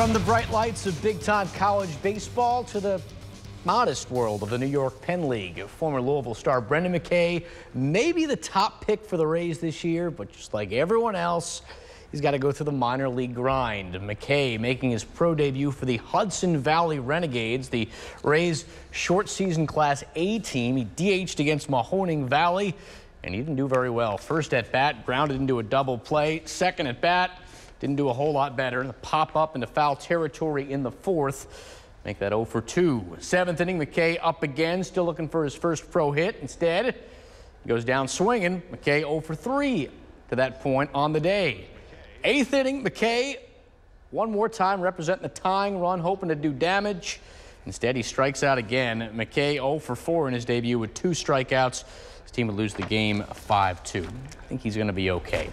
From the bright lights of big-time college baseball to the modest world of the New York Penn League, former Louisville star Brendan McKay may be the top pick for the Rays this year, but just like everyone else, he's got to go through the minor league grind. McKay making his pro debut for the Hudson Valley Renegades, the Rays short season Class A team. He DH'd against Mahoning Valley, and he didn't do very well. First at bat, grounded into a double play. Second at bat, didn't do a whole lot better. The pop up into foul territory in the fourth. Make that 0 for 2. Seventh inning, McKay up again, still looking for his first pro hit. Instead, he goes down swinging. McKay 0 for 3 to that point on the day. Eighth inning, McKay one more time representing the tying run, hoping to do damage. Instead, he strikes out again. McKay 0 for 4 in his debut with 2 strikeouts. His team would lose the game 5-2. I think he's going to be okay.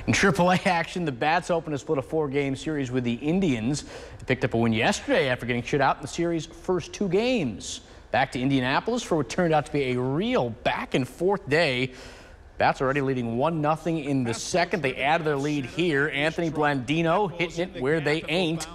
In AAA action, the Bats opened a split a 4-game series with the Indians. They picked up a win yesterday after getting shut out in the series' first 2 games. Back to Indianapolis for what turned out to be a real back-and-forth day. Bats already leading 1-0 in the second. They added their lead here. Anthony Blandino hitting it where they ain't.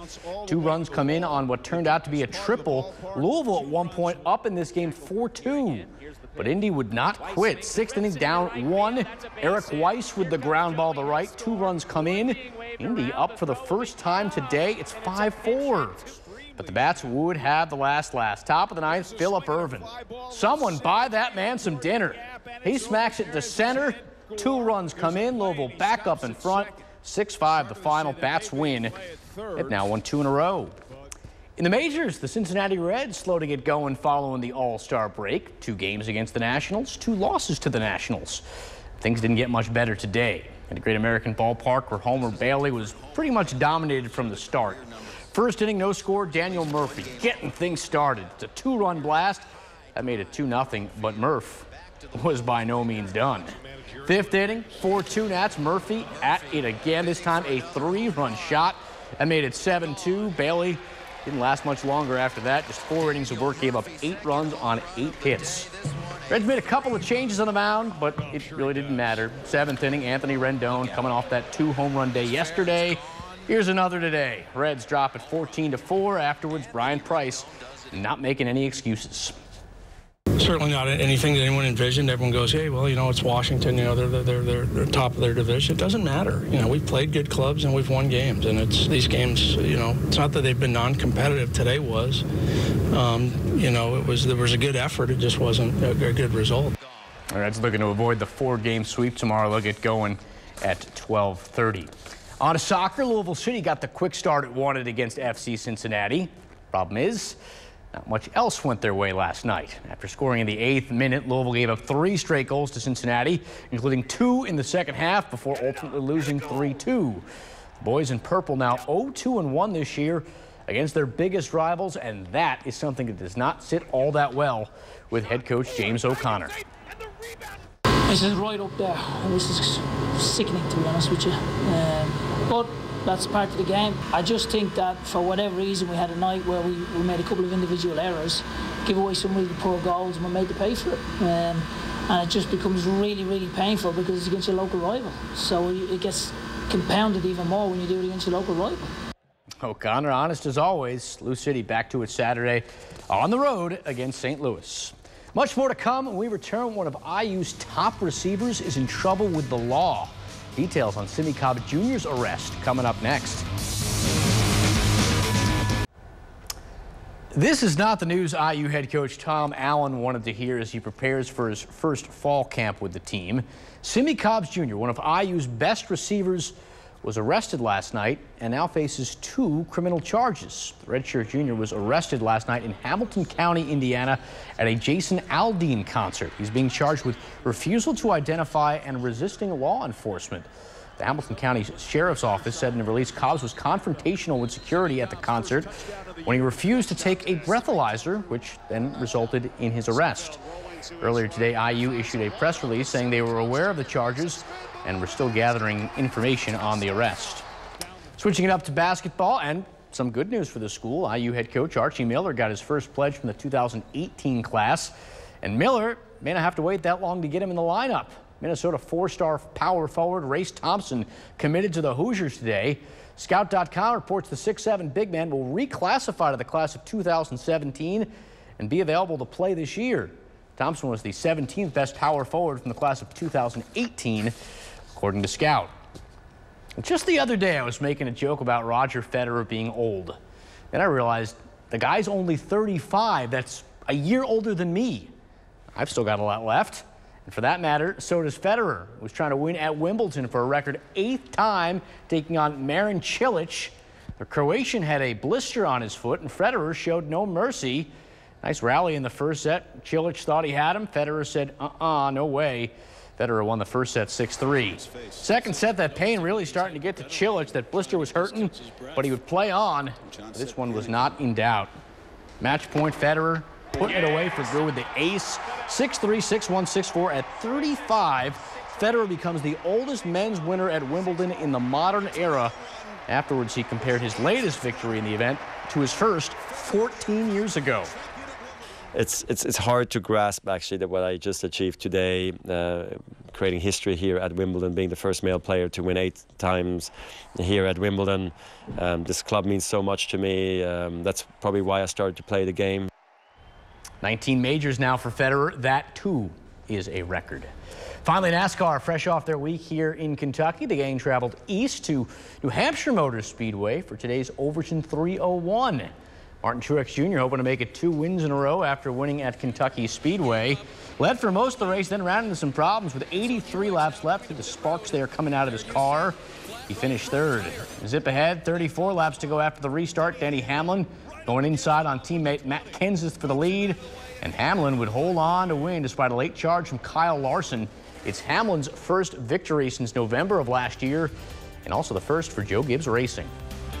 2 runs come in on what turned out to be a triple. Louisville at one point up in this game 4-2. But Indy would not quit. 6th inning down 1. Eric Weiss with the ground ball to right. 2 runs come in. Indy up for the first time today. It's 5-4. But the Bats would have the last. Top of the 9th, Phillip Ervin. Someone buy that man some dinner. He smacks it to center. 2 runs come in. Louisville back up in front. 6-5 the final. Bats win. They've now won 2 in a row. In the majors, the Cincinnati Reds slow to get going following the All-Star break. 2 games against the Nationals, 2 losses to the Nationals. Things didn't get much better today at the Great American Ballpark, where Homer Bailey was pretty much dominated from the start. First inning, no score, Daniel Murphy getting things started. It's a 2-run blast. That made it 2-0, but Murph was by no means done. 5th inning, 4-2 Nats. Murphy at it again, this time a 3-run shot. That made it 7-2. Bailey didn't last much longer after that. Just 4 innings of work, gave up 8 runs on 8 hits. Reds made a couple of changes on the mound, but it really didn't matter. 7th inning, Anthony Rendon coming off that 2-home-run day yesterday. Here's another today. Reds drop it 14-4. Afterwards, Brian Price not making any excuses. Certainly not anything that anyone envisioned. Everyone goes, hey, well, you know, it's Washington. You know, they're top of their division. It doesn't matter. You know, we've played good clubs and we've won games. And it's these games, you know, it's not that they've been non-competitive. Today was. You know, there was a good effort. It just wasn't a good result. The Reds looking to avoid the 4-game sweep tomorrow. They'll get going at 12:30. On to soccer, Louisville City got the quick start it wanted against FC Cincinnati. Problem is, not much else went their way last night. After scoring in the 8th minute, Louisville gave up 3 straight goals to Cincinnati, including 2 in the second half before ultimately losing 3-2. The boys in purple now 0-2-1 this year against their biggest rivals, and that is something that does not sit all that well with head coach James O'Connor. This is right up there, and this is sickening, to be honest with you. But that's part of the game. I just think that for whatever reason we had a night where we made a couple of individual errors, give away some really poor goals, and we're made to pay for it. And it just becomes really, really painful because it's against your local rival. So it gets compounded even more when you do it against your local rival. O'Connor honest as always. Lou City back to it Saturday on the road against St. Louis. Much more to come when we return. One of IU's top receivers is in trouble with the law. Details on Simmie Cobbs Jr.'s arrest coming up next. This is not the news IU head coach Tom Allen wanted to hear as he prepares for his first fall camp with the team. Simmie Cobbs Jr., one of IU's best receivers, was arrested last night and now faces 2 criminal charges. The redshirt junior was arrested last night in Hamilton County, Indiana, at a Jason Aldean concert. He's being charged with refusal to identify and resisting law enforcement. The Hamilton County Sheriff's Office said in a release Cobbs was confrontational with security at the concert when he refused to take a breathalyzer, which then resulted in his arrest. Earlier today, IU issued a press release saying they were aware of the charges and we're still gathering information on the arrest. Switching it up to basketball, and some good news for the school. IU head coach Archie Miller got his first pledge from the 2018 class, and Miller may not have to wait that long to get him in the lineup. Minnesota 4-star power forward Race Thompson committed to the Hoosiers today. Scout.com reports the 6'7" big man will reclassify to the class of 2017 and be available to play this year. Thompson was the 17th best power forward from the class of 2018, according to Scout. Just the other day, I was making a joke about Roger Federer being old. Then I realized the guy's only 35. That's a year older than me. I've still got a lot left. And for that matter, so does Federer, who was trying to win at Wimbledon for a record 8th time, taking on Marin Cilic. The Croatian had a blister on his foot, and Federer showed no mercy. Nice rally in the first set. Cilic thought he had him. Federer said, no way. Federer won the first set 6-3. Second set, that pain really starting to get to Cilic. That blister was hurting, but he would play on. This one was not in doubt. Match point, Federer putting it away for good with the ace. 6-3, 6-1, 6-4 at 35. Federer becomes the oldest men's winner at Wimbledon in the modern era. Afterwards, he compared his latest victory in the event to his first 14 years ago. It's hard to grasp, actually, that what I just achieved today, creating history here at Wimbledon, being the first male player to win 8 times here at Wimbledon. This club means so much to me. That's probably why I started to play the game. 19 majors now for Federer. That, too, is a record. Finally, NASCAR, fresh off their week here in Kentucky. The gang traveled east to New Hampshire Motor Speedway for today's Overton 301. Martin Truex Jr. hoping to make it 2 wins in a row after winning at Kentucky Speedway. Led for most of the race, then ran into some problems with 83 laps left with the sparks there coming out of his car. He finished 3rd. Zip ahead, 34 laps to go after the restart. Denny Hamlin going inside on teammate Matt Kenseth for the lead. And Hamlin would hold on to win despite a late charge from Kyle Larson. It's Hamlin's first victory since November of last year, and also the first for Joe Gibbs Racing.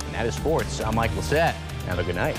And that is sports. I'm Mike Lissette. Have a good night.